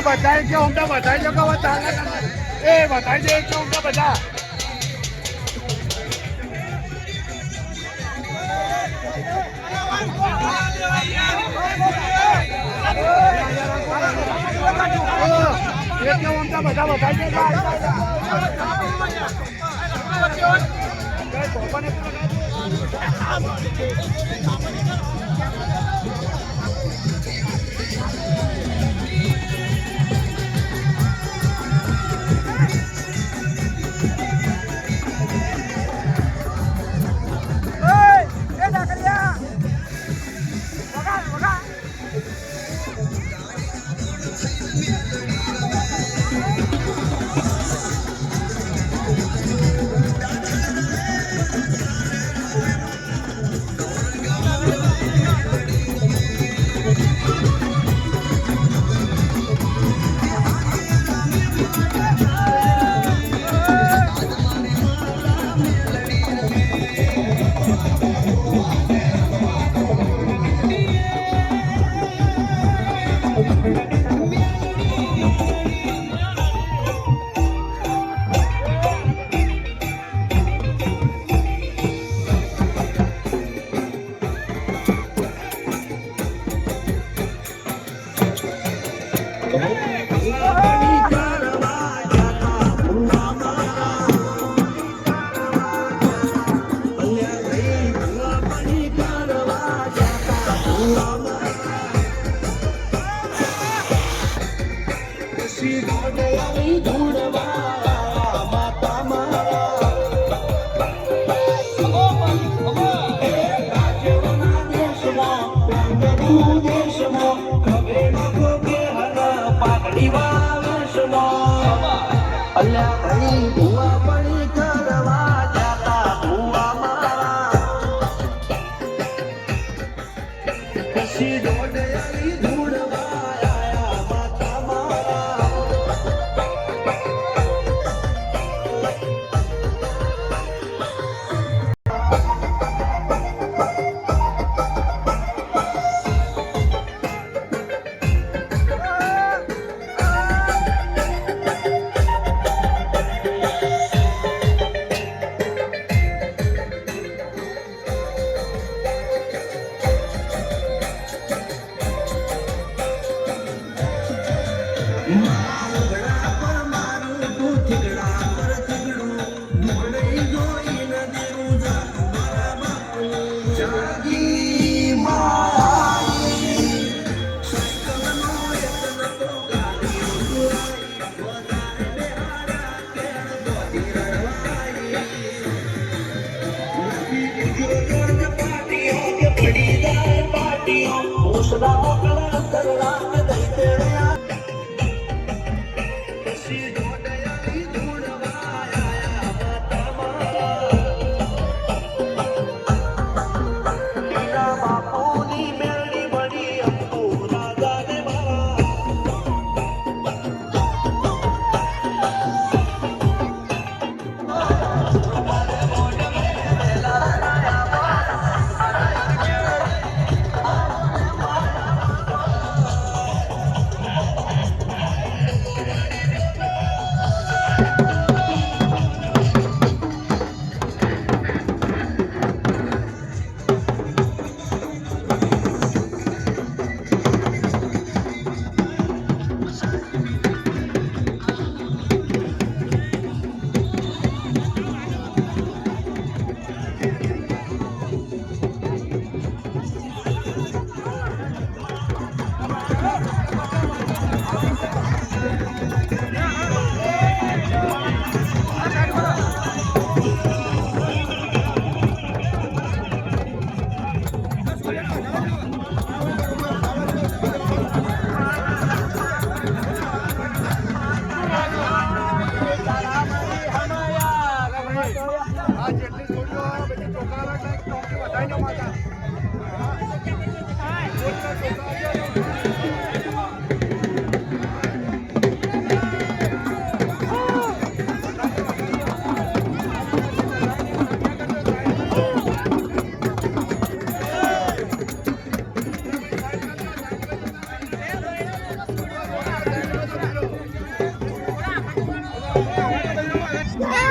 बताई जो हमने बताई जो का बता ए बताई दे जो हमने बता ये क्यों हमने बताई देगा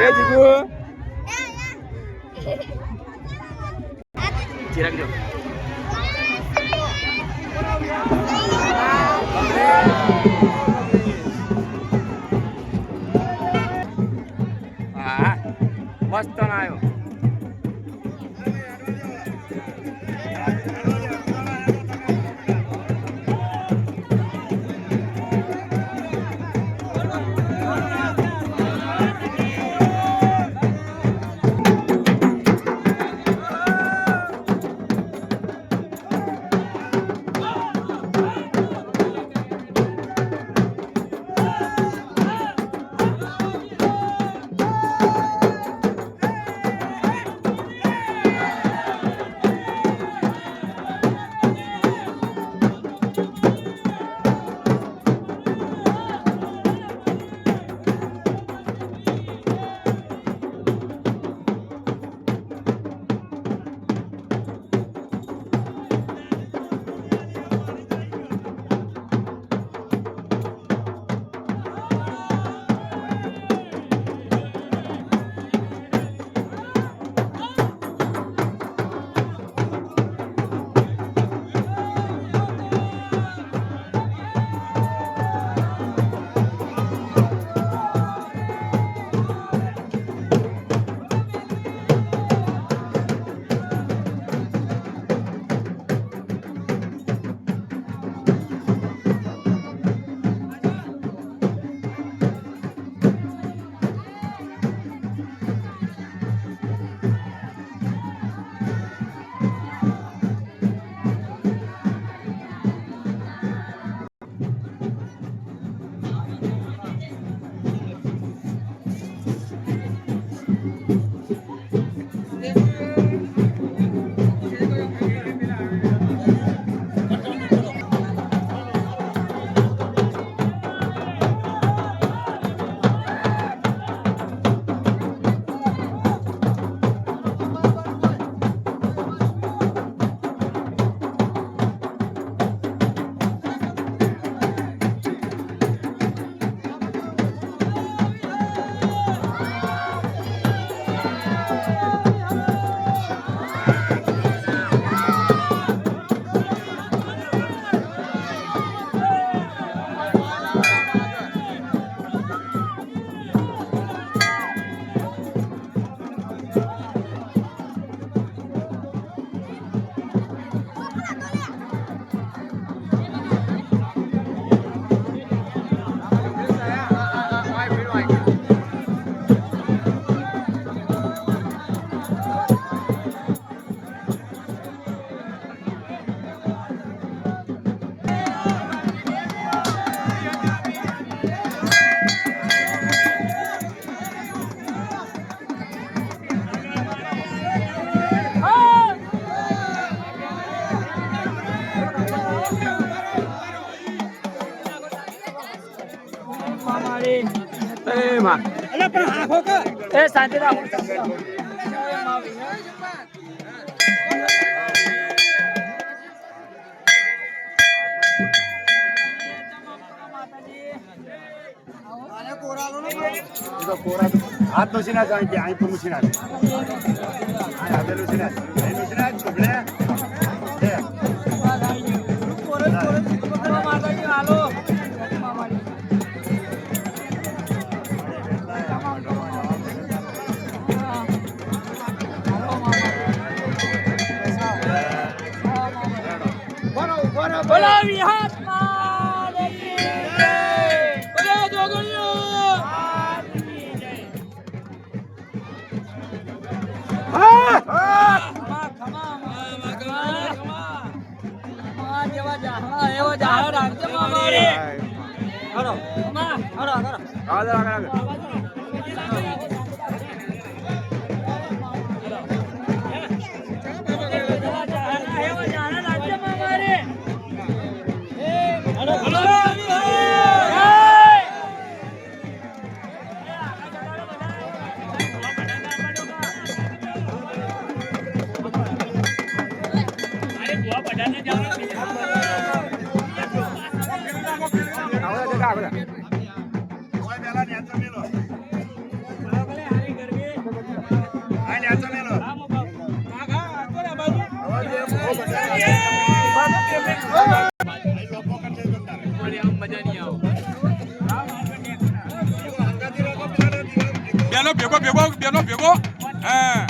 એ જીગુ ચિરાગ લ્યો હા મસ્ત ના આવ્યો માં એ શાંતિ રાખો હાથ નુસી ના જાય કે અહીં પણ નુસી ના હાથે નુસી ના નુસી ના ચુગલે બોલો વિહાત્મા બોલો જોગણીઓ બેનો ભેગો હા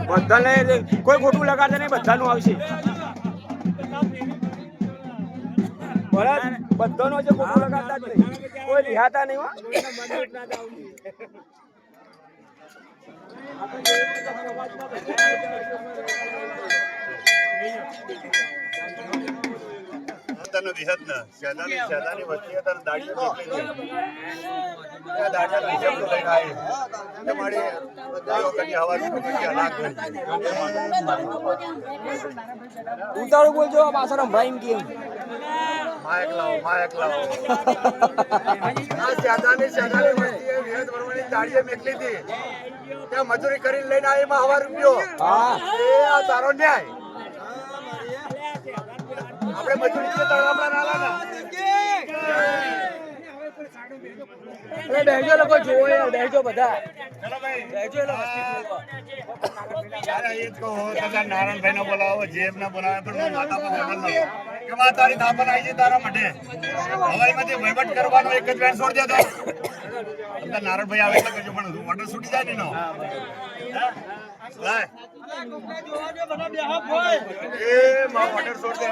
બધાને કોઈ ખોટું લગાડે નહીં બધાનું આવશે બધાનો જે ખોટું લગાડતા જ નહીં કોઈ રિહાતા નહીં તને વિહત ન શેદાની વચ્ચે તને દાડીઓ નીકળી છે દાડીઓ વિજમ તો લઈને આવી તમારી બધાઓ કદી હવા કદી હલાક કરી ઉતાળું બોલજો પાછળ સંભળાઈમ કેમ માયક લાવો આ શેદાની વચ્ચે વિહત વરવાની દાડીઓ મેકલી હતી ત્યાં મજૂરી કરીને લઈને આવી માં હવા રૂપિયો હા એ આ તારો ન્યાય આપણે મજૂરી કે તળાવમાં ના લાગા એ બેહજો લોકો જોવો યાર બેહજો બધા ચલો ભાઈ બેહજો એટલે યાર એ જ કહો તો નારાયણભાઈ ને બોલાવો જેબ ને બોલાવે પણ માતા પર લેવલ નો કે માં તારી થાપન આવી છે તારા માટે હવાઈમાંથી વહીવટ કરવાનો એક જ વેન છોડ દે તો અંદર નારાયણભાઈ આવે એટલે કહેજો પણ ઓર્ડર છૂટી જાય ને નો લાય એ માં ઓર્ડર છોડ દે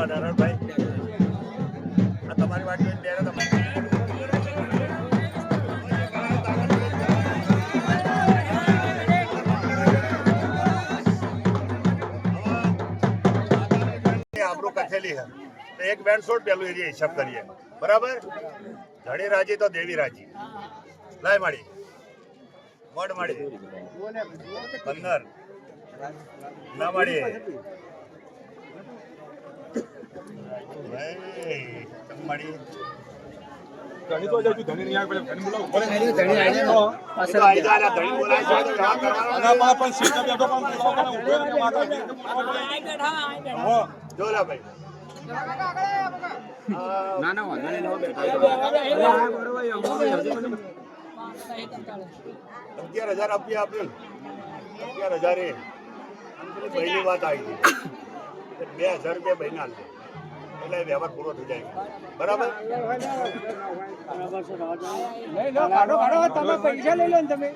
નારાયણભાઈ આ તમારી વાત જોઈને ત્યારે તમે આબરૂ કથેલી હે તો એક બેન્ડ છોડ પેલું એરિયા હિસાબ કરીએ બરાબર ધણી રાજી તો દેવી રાજી લાય માડી મોડ માડી 15 ના માડી ભાઈ તમારી ધણી તો જાય તું ધણી નહીં આવે પછી ધણી બોલાવ ભલે ધણી આવી જાય. તો આઈ જા રે, ધણી બોલાય છે તો વ્યવહાર કરવાનો અને પણ સીટ બેઠો પણ બોલાવ ઉભો રહીને માતા જો લે ભાઈ ના ના વાંધો નહીં, નો બેઠા. 11,000 આપીએ આપ્યું 11,000 એ પહેલી વાત આવી હતી 2,000 રૂપિયા ભાઈ ના એટલે વ્યવહાર પૂરો થઈ જાય બરાબર તમે પૈસા લઈ લો ને તમે.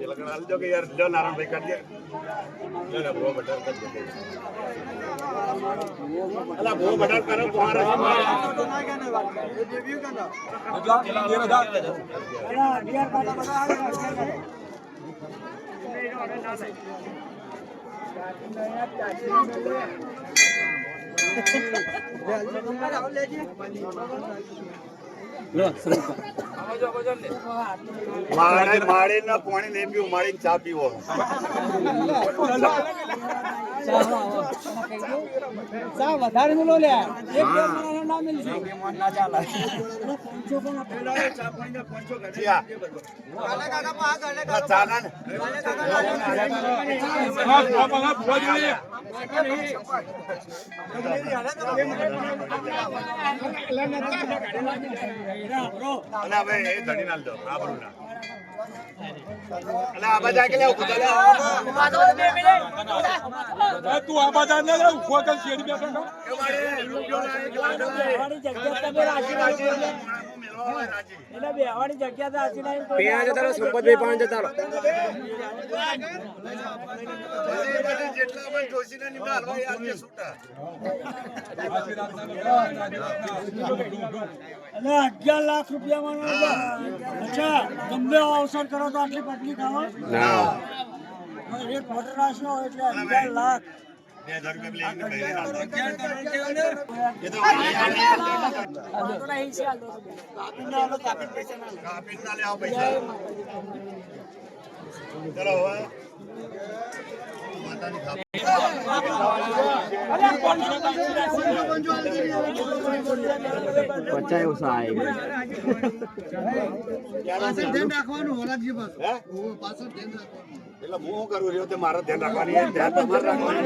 એ લગન હાલ દો કે યાર લો નારાયણભાઈ કરી દે લે લે બહુ બટાર કરી દે અલા બહુ બટાર કરો તમારા માળે ના પાણી નહીં પીવું માળી ચા પીવો વધારે મિલો લે એક ના મિલશે. ચા ના અલા ભાઈ એ ધણી ના દો આબરૂ ના અલા આબા જા કે લે ઉભો લે તું આ બાજા ને લે ઉભો કર શેરી બેઠો ને. એ મારે રૂપિયો ના 1 લાખ બેહવાની જગ્યા તમે રાખી રાખી એટલે બેહવાની જગ્યા તો રાખી નહીં. પેલા જતા રહો, સંપતભાઈ પાંચ જતા રહો. જેટલા પણ જોશીને નિમા હલવા યાદ છે છૂટા અને 11 લાખ રૂપિયામાં અચ્છા ગમે એવો અવસર કરો તો આટલી પટલી ખાવા એક મોટર રાખ્યો એટલે 11 લાખ 2,000 રૂપિયા એ તો કાપી ના લે આવો પૈસા ચલો હવે માતાની ખાપ એટલે હું શું કરું રહ્યો તે મારે ધ્યાન રાખવાની ધ્યાન તમારે રાખવાનું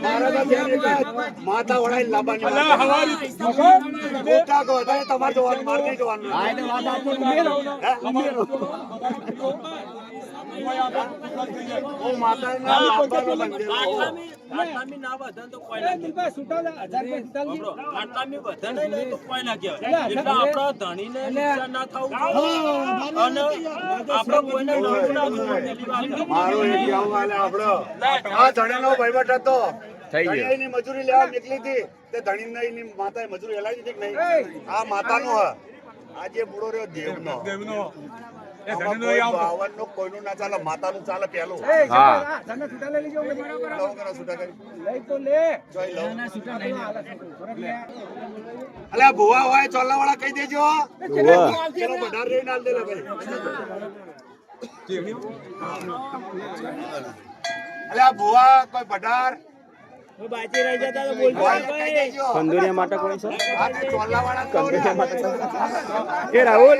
મારા તો ધ્યાન એક જ, માથા વળાઈ લાવવાની મોટા કહો તો એ તમારે જોવાનું મારે નહીં જોવાનું હું માતા ના લાવવાનો બંધેલો મારું એક કહેવું હાલે આપણો આ ધણીનો વહીવટ હતો ધણીની મજૂરી લેવા નીકળી હતી તે ધણીની માતાએ મજૂરી હલાવી દીધી કે નહીં આ માતાનો હ આ જે બુડો રહ્યો દેવનો દેવનો એ આમાં ધણી કોઈ નો આવતો બાવનનું કોઈનું ના ચાલે માતાનું ચાલે પેલું લાવો કરો છૂટા કરી જોઈ લો અલ્યા ભુવા હોય ચોલા વાળા કહી દેજો પેલો બધાર રહી નાલ દે લે ભાઈ અલ્યા ભુવા કોઈ બધાર બાજી રહી જતા તો બોલજો કહી દેજો કંદુરિયા માટે કોઈ છે આ તે ચોલા વાળા કંદુરિયા માટે એ રાહુલ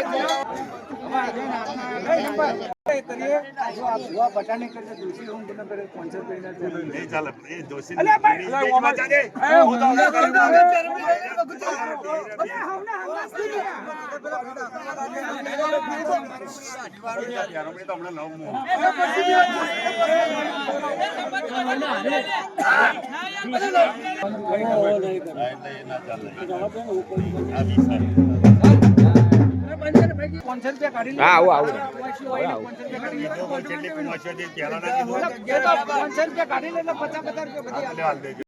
નહીં ચાલે એ દોષી બેચમાં જાજે. હું તો હવે કરી હમણાં તો હમણાં નવમું. એટલે એ ના ચાલે. આ બી સારી. હા આવું આવું કેટલી કુમાર છે તે પહેલા ના કીધું. હાલ દેજો.